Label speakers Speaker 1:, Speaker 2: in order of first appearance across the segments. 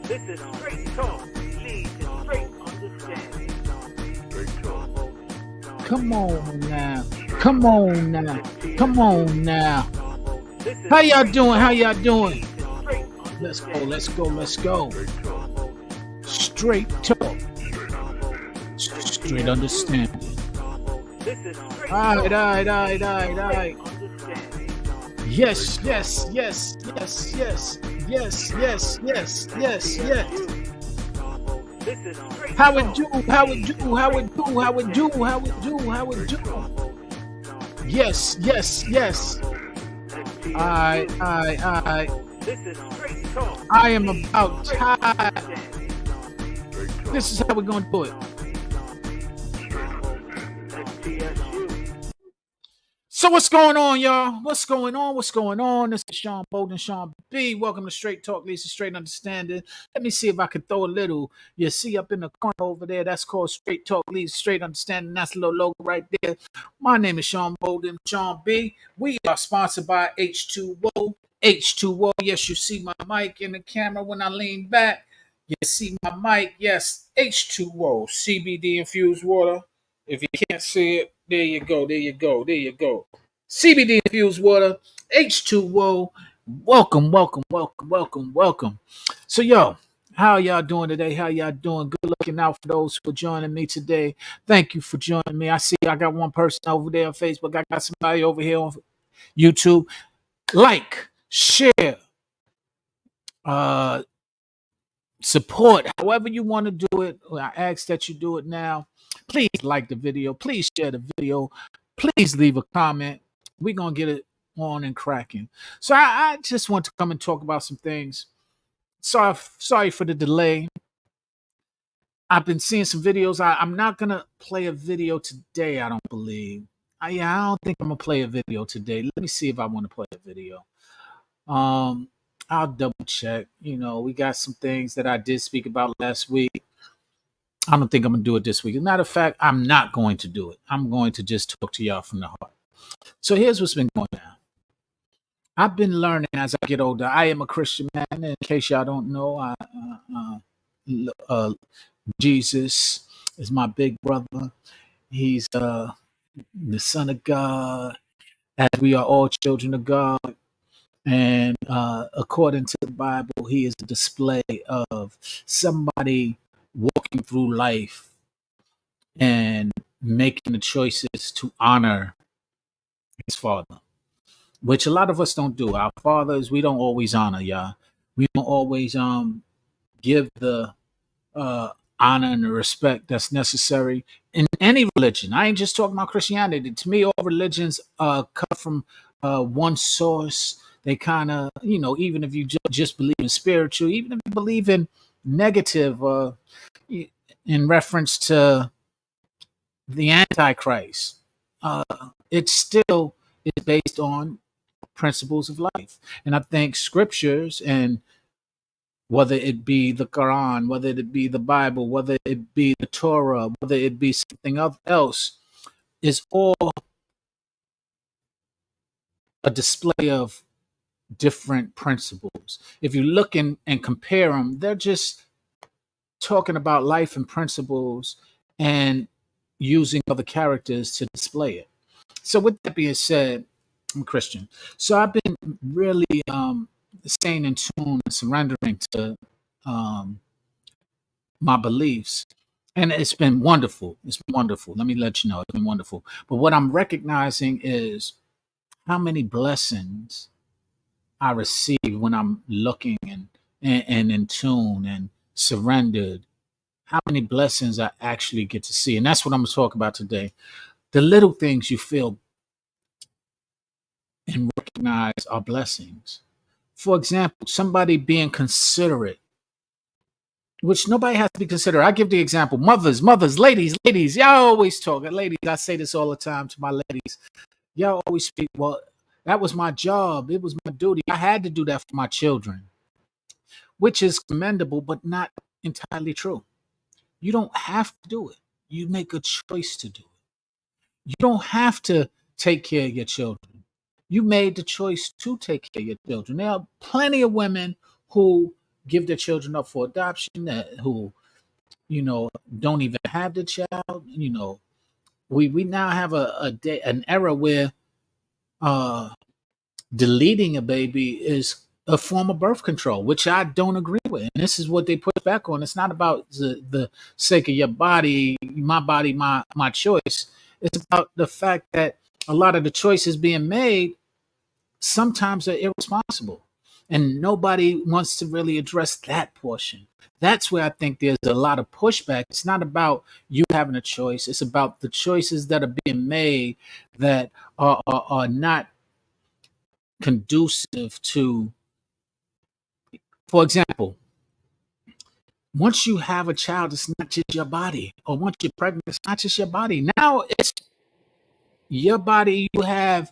Speaker 1: This is straight talk, leads to straight understanding.
Speaker 2: Come on now. Come on now. Come on now. How y'all doing? How y'all doing? Let's go. Let's go. Let's go. Straight talk. Straight understanding. All right. Yes. How it do? Yes. I am about time. This is how we're gonna do it. So what's going on, y'all? What's going on? This is Sean Bolden, Sean B. Welcome to Straight Talk, Lisa Straight Understanding. Let me see if I can throw a little. You see up in the corner over there, that's called Straight Talk, Lisa Straight Understanding. That's a little logo right there. My name is Sean Bolden, Sean B. We are sponsored by H2O. H2O, yes, you see my mic in the camera when I lean back. You see my mic, yes, H2O, CBD infused water. If you can't see it, there you go. CBD infused water, H2O. Welcome. So, yo, how y'all doing today? How y'all doing? Good looking out for those who are joining me today. Thank you for joining me. I see I got one person over there on Facebook. I got somebody over here on YouTube. Like, share, support, however you want to do it. I ask that you do it now. Please like the video. Please share the video. Please leave a comment. We're going to get it on and cracking. So I just want to come and talk about some things. Sorry for the delay. I've been seeing some videos. I'm not going to play a video today, I don't believe. I don't think I'm going to play a video today. Let me see if I want to play a video. I'll double check. We got some things that I did speak about last week. I don't think I'm going to do it this week. As a matter of fact, I'm not going to do it. I'm going to just talk to y'all from the heart. So here's what's been going on. I've been learning as I get older. I am a Christian man. In case y'all don't know, Jesus is my big brother. He's the Son of God, as we are all children of God. And according to the Bible, he is a display of somebody walking through life and making the choices to honor his father, which a lot of us don't do. Our fathers, we don't always honor, y'all. We don't always give the honor and the respect that's necessary in any religion. I ain't just talking about Christianity. To me, all religions come from one source. They kind of, even if you just believe in spiritual, even if you believe in negative, in reference to the Antichrist, it still is based on principles of life. And I think scriptures, and whether it be the Quran, whether it be the Bible, whether it be the Torah, whether it be something else, is all a display of different principles. If you look and compare them, they're just talking about life and principles and using other characters to display it. So with that being said, I'm a Christian. So I've been really staying in tune and surrendering to my beliefs. And it's been wonderful. It's been wonderful. Let me let you know, it's been wonderful. But what I'm recognizing is how many blessings I receive when I'm looking and in tune and surrendered. How many blessings I actually get to see. And that's what I'm going to talk about today. The little things you feel and recognize are blessings. For example, somebody being considerate, which nobody has to be considerate. I give the example. Mothers, ladies, y'all always talk. Ladies, I say this all the time to my ladies. Y'all always speak, well, that was my job. It was my duty. I had to do that for my children, which is commendable, but not entirely true. You don't have to do it. You make a choice to do it. You don't have to take care of your children. You made the choice to take care of your children. There are plenty of women who give their children up for adoption, who don't even have the child. We now have a day, an era where uh deleting a baby is a form of birth control, which I don't agree with. And this is what they push back on. It's not about the sake of your body, my choice. It's about the fact that a lot of the choices being made sometimes are irresponsible. And nobody wants to really address that portion. That's where I think there's a lot of pushback. It's not about you having a choice. It's about the choices that are being made that are not conducive to, for example, once you have a child, it's not just your body, or once you're pregnant, it's not just your body. Now it's your body you have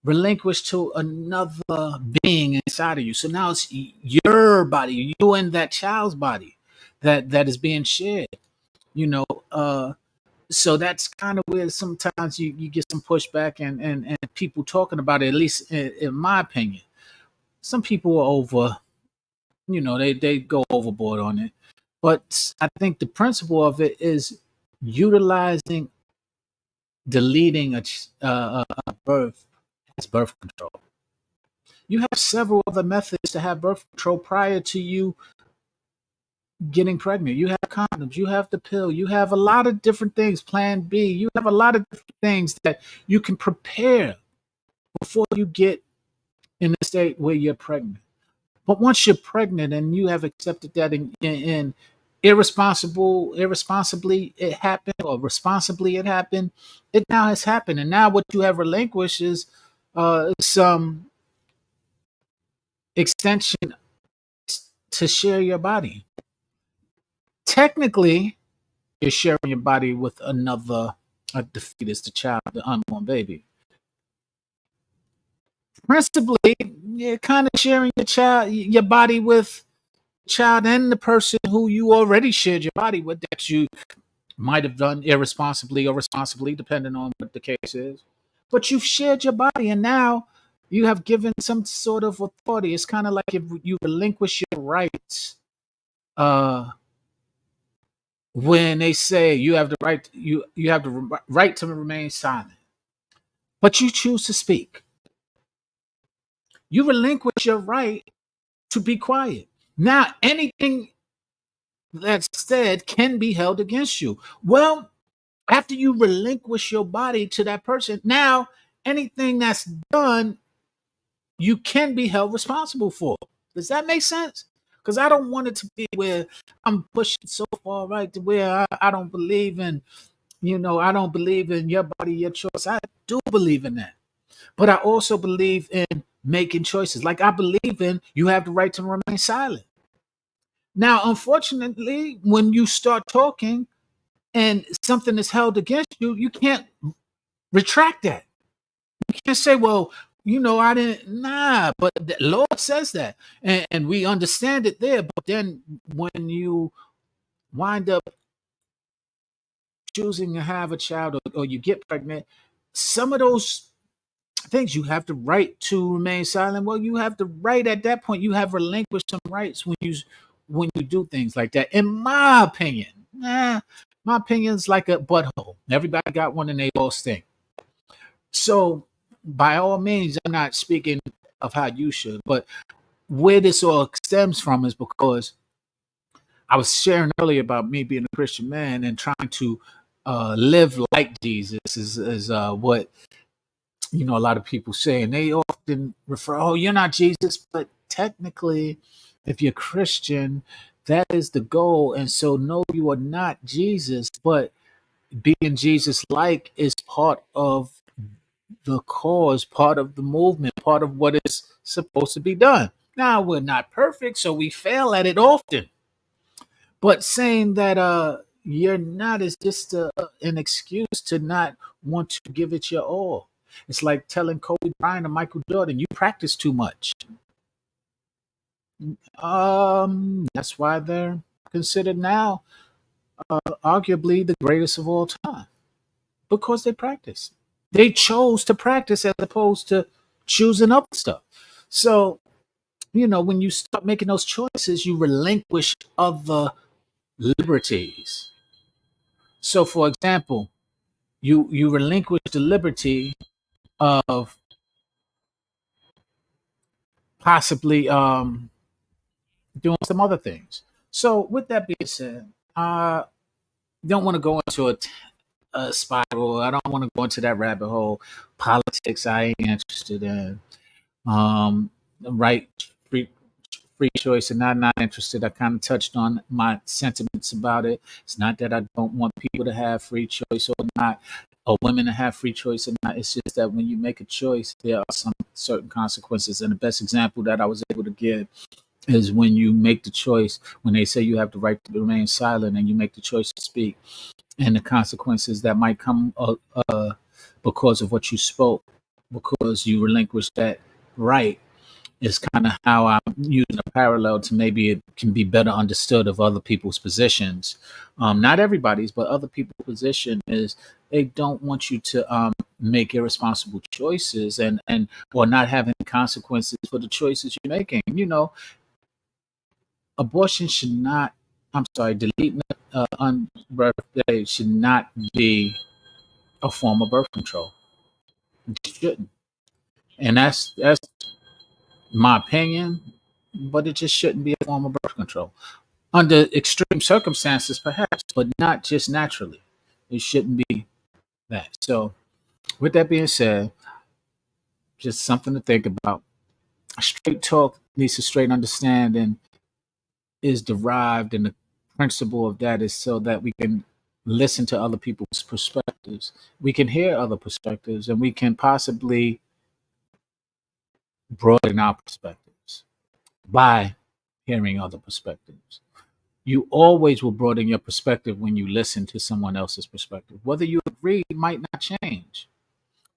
Speaker 2: relinquished to another being inside of you. So now it's your body, you and that child's body that is being shared. You know, so that's kind of where sometimes you get some pushback and people talking about it, at least in my opinion. Some people are over, they go overboard on it. But I think the principle of it is utilizing deleting a birth as birth control. You have several other methods to have birth control prior to you getting pregnant. You have condoms, you have the pill, you have a lot of different things, plan B, you have a lot of different things that you can prepare before you get in the state where you're pregnant. But once you're pregnant and you have accepted that in irresponsibly it happened, or responsibly it happened, it now has happened. And now what you have relinquished is some extension to share your body. Technically, you're sharing your body with another, the fetus, the child, the unborn baby. Principally, you're kind of sharing your body with the child and the person who you already shared your body with, that you might have done irresponsibly or responsibly, depending on what the case is. But you've shared your body, and now you have given some sort of authority. It's kind of like if you relinquish your rights. When they say you have the right, you have the right to remain silent, but you choose to speak. You relinquish your right to be quiet. Now, anything that's said can be held against you. Well, after you relinquish your body to that person, now anything that's done, you can be held responsible for. Does that make sense? Because I don't want it to be where I'm pushing so far right to where I don't believe in, I don't believe in your body, your choice. I do believe in that. But I also believe in making choices. Like I believe in you have the right to remain silent. Now, unfortunately, when you start talking and something is held against you, you can't retract that. You can't say, well, I didn't, nah, but the Lord says that. And we understand it there. But then when you wind up choosing to have a child, or you get pregnant, some of those things you have the right to remain silent. Well, you have the right at that point. You have relinquished some rights when you do things like that. In my opinion, my opinion is like a butthole. Everybody got one and they all stink. So, by all means, I'm not speaking of how you should, but where this all stems from is because I was sharing earlier about me being a Christian man and trying to live like Jesus is what a lot of people say, and they often refer, oh, you're not Jesus, but technically, if you're Christian, that is the goal. And so, no, you are not Jesus, but being Jesus like is part of the cause, part of the movement, part of what is supposed to be done. Now, we're not perfect, so we fail at it often. But saying that you're not is just an excuse to not want to give it your all. It's like telling Kobe Bryant and Michael Jordan, you practice too much. That's why they're considered now arguably the greatest of all time, because they practice. They chose to practice as opposed to choosing up stuff. So when you start making those choices, you relinquish other liberties. So, for example, you relinquish the liberty of possibly doing some other things. So, with that being said, I don't want to go into a spiral. I don't want to go into that rabbit hole. Politics, I ain't interested in. Right, free, free choice, and not interested. I kind of touched on my sentiments about it. It's not that I don't want people to have free choice or not, or women to have free choice or not. It's just that when you make a choice, there are some certain consequences. And the best example that I was able to give is when you make the choice, when they say you have the right to remain silent and you make the choice to speak, and the consequences that might come because of what you spoke, because you relinquished that right, is kind of how I'm using a parallel to maybe it can be better understood of other people's positions. Not everybody's, but other people's position is they don't want you to make irresponsible choices and or not have any consequences for the choices you're making. Abortion should not. I'm sorry, deleting unbirthday should not be a form of birth control. It shouldn't, and that's my opinion. But it just shouldn't be a form of birth control under extreme circumstances, perhaps, but not just naturally. It shouldn't be that. So, with that being said, just something to think about. Straight talk needs a straight understanding is derived, and the principle of that is so that we can listen to other people's perspectives. We can hear other perspectives, and we can possibly broaden our perspectives by hearing other perspectives. You always will broaden your perspective when you listen to someone else's perspective. Whether you agree might not change.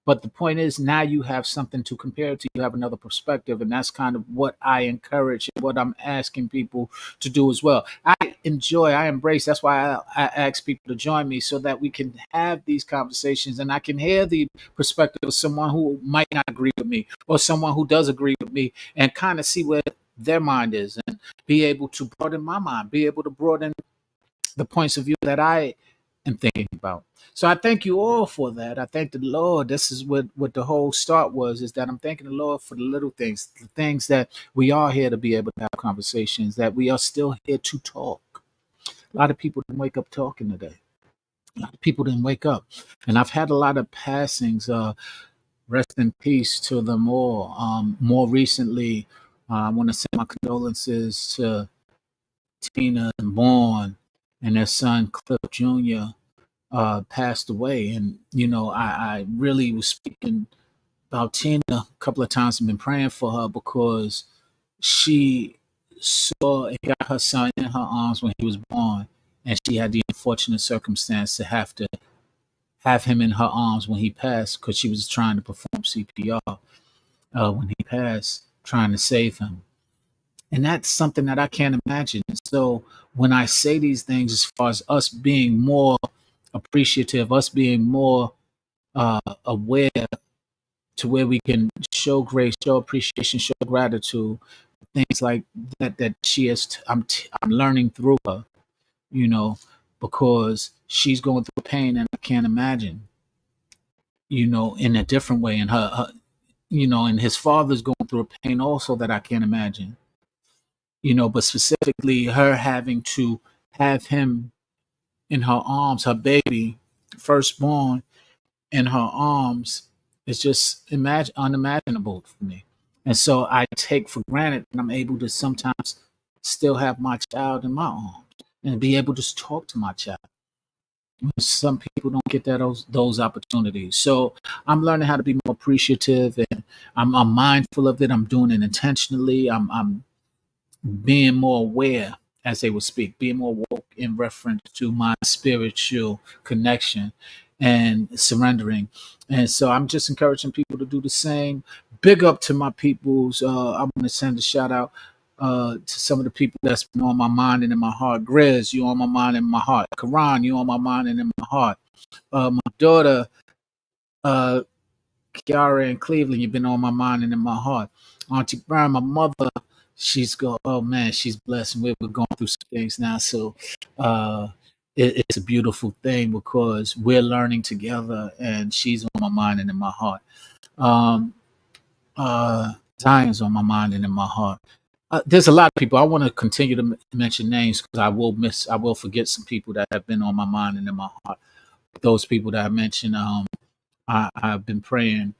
Speaker 2: But the point is, now you have something to compare to. You have another perspective, and that's kind of what I encourage and what I'm asking people to do as well. I embrace. That's why I ask people to join me so that we can have these conversations, and I can hear the perspective of someone who might not agree with me, or someone who does agree with me, and kind of see where their mind is, and be able to broaden my mind, be able to broaden the points of view that I am thinking about. So I thank you all for that. I thank the Lord. This is what the whole start was, is that I'm thanking the Lord for the little things, the things that we are here to be able to have conversations, that we are still here to talk. A lot of people didn't wake up talking today. A lot of people didn't wake up. And I've had a lot of passings. Rest in peace to them all. More recently, I want to send my condolences to Tina and Vaughn and their son Cliff Jr. Passed away. And, I really was speaking about Tina a couple of times and been praying for her because she saw and got her son in her arms when he was born. And she had the unfortunate circumstance to have him in her arms when he passed because she was trying to perform CPR when he passed, trying to save him. And that's something that I can't imagine. So when I say these things, as far as us being more appreciative, us being more aware to where we can show grace, show appreciation, show gratitude, things like that she is. I'm learning through her, you know, because she's going through pain and I can't imagine, in a different way. And and his father's going through a pain also that I can't imagine, but specifically her having to have him in her arms, her baby, firstborn, in her arms, is just unimaginable for me. And so I take for granted that I'm able to sometimes still have my child in my arms and be able to talk to my child. Some people don't get those opportunities. So I'm learning how to be more appreciative, and I'm mindful of it. I'm doing it intentionally. I'm being more aware as they would speak, being more woke in reference to my spiritual connection and surrendering. And so I'm just encouraging people to do the same. Big up to my peoples. I want to send a shout out to some of the people that's been on my mind and in my heart. Grizz, you on my mind and in my heart. Karan, you on my mind and in my heart. My daughter, uh, Kiara in Cleveland, you've been on my mind and in my heart. Auntie Brown, my mother, Oh man, she's blessed, and we're going through some things now. So uh it's a beautiful thing because we're learning together, and she's on my mind and in my heart. um Zion's on my mind and in my heart. There's a lot of people I want to continue to mention names, because I will forget some people that have been on my mind and in my heart. Those people that I mentioned, I've been praying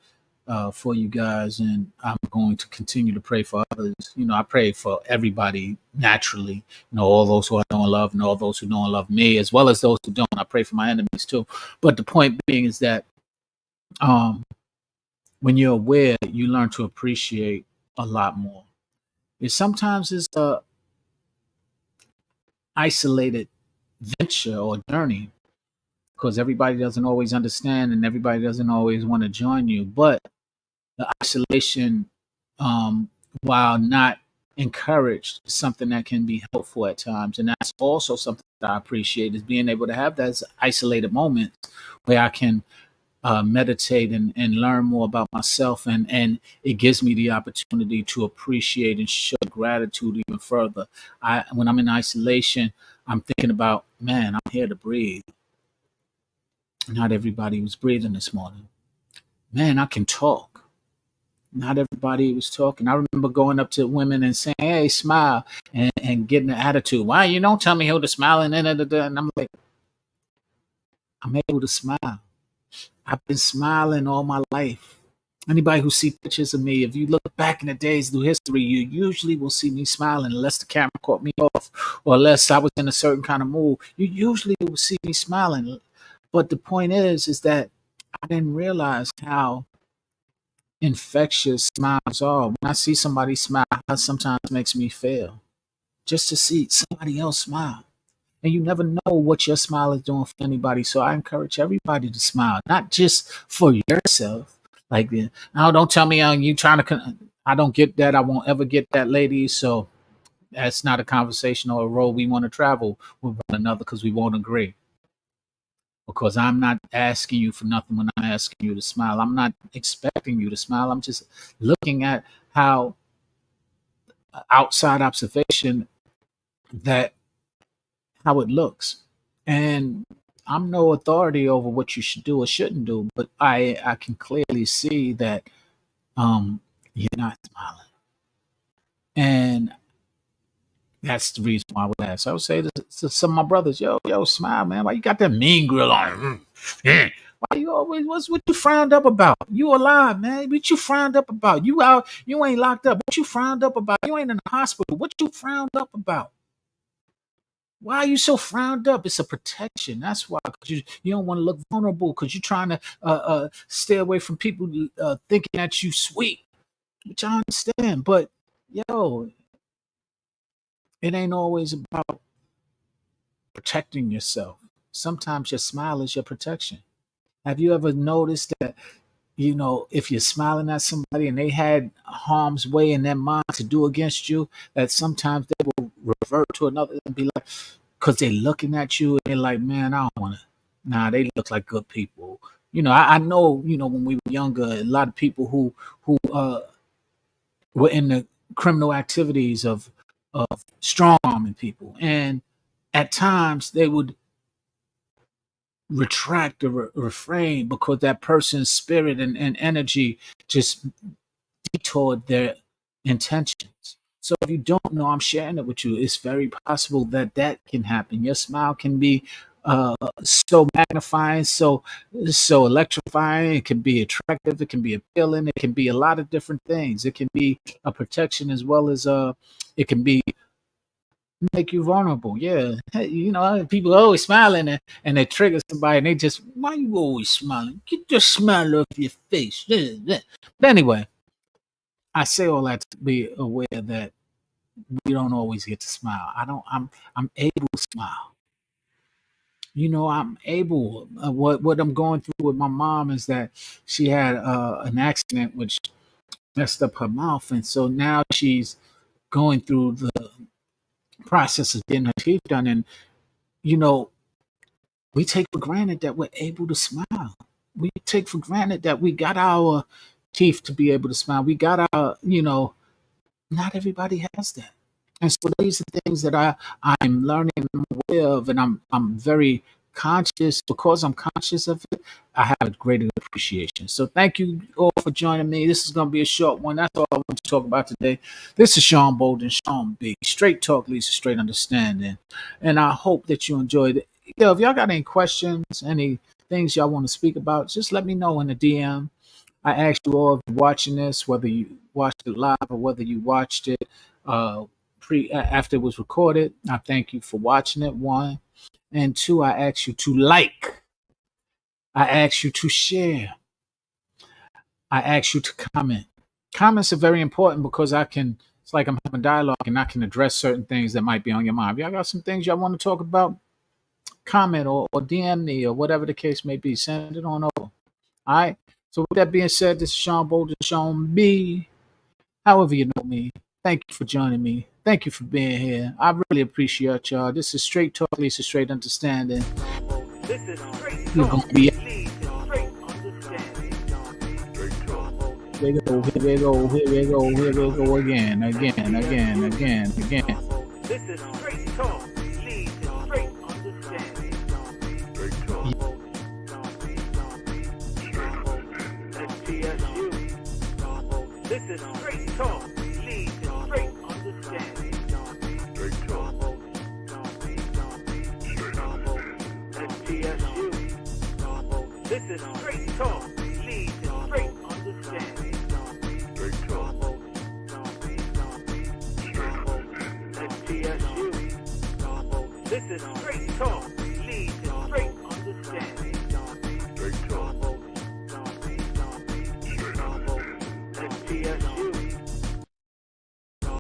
Speaker 2: for you guys, and I'm going to continue to pray for others. I pray for everybody naturally. All those who I don't love, and all those who don't love me, as well as those who don't. I pray for my enemies too. But the point being is that um, when you're aware, you learn to appreciate a lot more. Sometimes it's a isolated venture or journey, because everybody doesn't always understand, and everybody doesn't always want to join you. But the isolation, um, while not encouraged, is something that can be helpful at times. And that's also something that I appreciate, is being able to have those isolated moments where I can meditate and learn more about myself, and it gives me the opportunity to appreciate and show gratitude even further. When I'm in isolation, I'm thinking about, man, I'm here to breathe. Not everybody was breathing this morning. Man, I can talk. Not everybody was talking. I remember going up to women and saying, "Hey, smile," and getting an attitude. Why you don't tell me how to smile? And I'm like, I'm able to smile. I've been smiling all my life. Anybody who see pictures of me, if you look back in the days through history, you usually will see me smiling, unless the camera caught me off, or unless I was in a certain kind of mood. You usually will see me smiling. But the point is that I didn't realize how infectious smiles are. When I see somebody smile, it sometimes makes me feel, just to see somebody else smile. And you never know what your smile is doing for anybody. So I encourage everybody to smile, not just for yourself. Like, now don't tell me you trying to. I don't get that. I won't ever get that, lady. So that's not a conversation or a road we want to travel with one another, because we won't agree. Because I'm not asking you for nothing when I'm asking you to smile. I'm not expecting you to smile. I'm just looking at how outside observation, that how it looks. And I'm no authority over what you should do or shouldn't do, but I can clearly see that you're not smiling. And that's the reason why I would ask. I would say to some of my brothers, yo, smile, man. Why you got that mean grill on? Yeah. Why you always, what's what you frowned up about? You alive, man. What you frowned up about? You out, you ain't locked up. What you frowned up about? You ain't in the hospital. What you frowned up about? Why are you so frowned up? It's a protection. That's why, because you don't want to look vulnerable, because you're trying to stay away from people thinking that you sweet, which I understand. But yo, it ain't always about protecting yourself. Sometimes your smile is your protection. Have you ever noticed that, if you're smiling at somebody and they had harm's way in their mind to do against you, that sometimes they will revert to another and be like, because they're looking at you and they're like, man, I don't want to. Nah, they look like good people. I know, when we were younger, a lot of people who were in the criminal activities of strong arming people, and at times they would retract or refrain, because that person's spirit and energy just detoured their intentions. So if you don't know, I'm sharing it with you. It's very possible that that can happen. Your smile can be so magnifying, so electrifying. It can be attractive. It can be appealing. It can be a lot of different things. It can be a protection, as well as it can be make you vulnerable. Yeah, hey, people are always smiling, and they trigger somebody, and they just, why you always smiling? Get your smile off your face. Yeah, yeah. But anyway, I say all that to be aware that we don't always get to smile. I don't. I'm able to smile. I'm able. What I'm going through with my mom is that she had an accident which messed up her mouth, and so now she's going through the process of getting her teeth done. And you know, we take for granted that we're able to smile. We take for granted that we got our teeth to be able to smile. We got our, Not everybody has that. And so these are things that I'm learning and I'm aware of, and I'm very conscious. Because I'm conscious of it, I have a greater appreciation. So thank you all for joining me. This is going to be a short one. That's all I want to talk about today. This is Sean Bolden, Sean B. Straight talk leads to straight understanding. And I hope that you enjoyed it. Yo, if y'all got any questions, any things y'all want to speak about, just let me know in the DM. I asked you all if you're watching this, whether you watched it live or whether you watched it uh, after it was recorded. I thank you for watching it. One and two, I ask you to like. I ask you to share. I ask you to comment. Comments are very important because I can. It's like I'm having dialogue and I can address certain things that might be on your mind. If y'all got some things y'all want to talk about, comment or DM me or whatever the case may be. Send it on over. All right. So with that being said, this is Sean Bolden, Sean B. However you know me. Thank you for joining me. Thank you for being here. I really appreciate y'all. This is Straight Talk, Lisa Straight Understanding.
Speaker 1: This is straight
Speaker 2: We're
Speaker 1: talk.
Speaker 2: gonna be
Speaker 1: Lead to straight understanding.
Speaker 2: here we go, here we go, here we go, here we go again.
Speaker 1: This is straight talk. Lead to straight understanding. STSU. This is straight talk. Lead to straight understanding. STSU. This is straight talk.